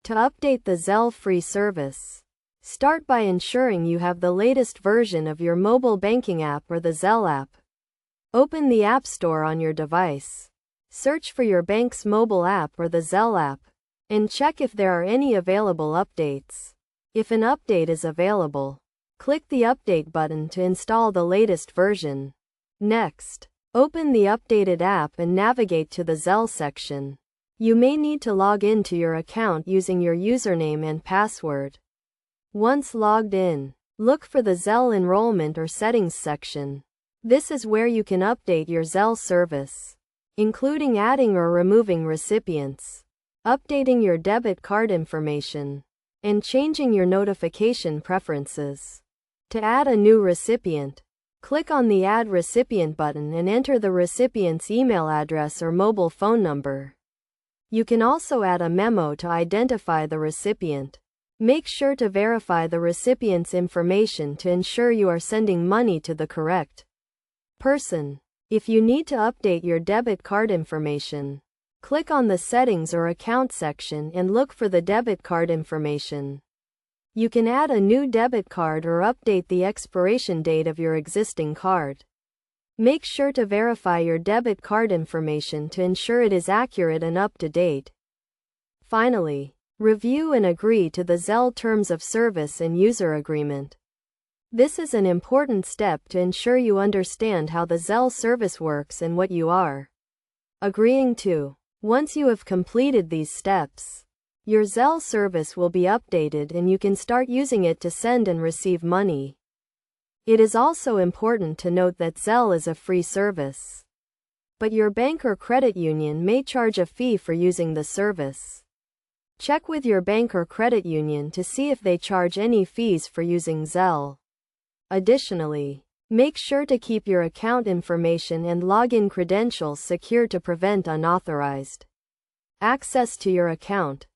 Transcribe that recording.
To update the Zelle free service, start by ensuring you have the latest version of your mobile banking app or the Zelle app. Open the App Store on your device. Search for your bank's mobile app or the Zelle app, and check if there are any available updates. If an update is available, click the Update button to install the latest version. Next, open the updated app and navigate to the Zelle section. You may need to log into your account using your username and password. Once logged in, look for the Zelle Enrollment or Settings section. This is where you can update your Zelle service, including adding or removing recipients, updating your debit card information, and changing your notification preferences. To add a new recipient, click on the Add Recipient button and enter the recipient's email address or mobile phone number. You can also add a memo to identify the recipient. Make sure to verify the recipient's information to ensure you are sending money to the correct person. If you need to update your debit card information, click on the Settings or Account section and look for the debit card information. You can add a new debit card or update the expiration date of your existing card. Make sure to verify your debit card information to ensure it is accurate and up to date. Finally, review and agree to the Zelle Terms of Service and User Agreement. This is an important step to ensure you understand how the Zelle service works and what you are agreeing to. Once you have completed these steps, your Zelle service will be updated and you can start using it to send and receive money. It is also important to note that Zelle is a free service, but your bank or credit union may charge a fee for using the service. Check with your bank or credit union to see if they charge any fees for using Zelle. Additionally, make sure to keep your account information and login credentials secure to prevent unauthorized access to your account.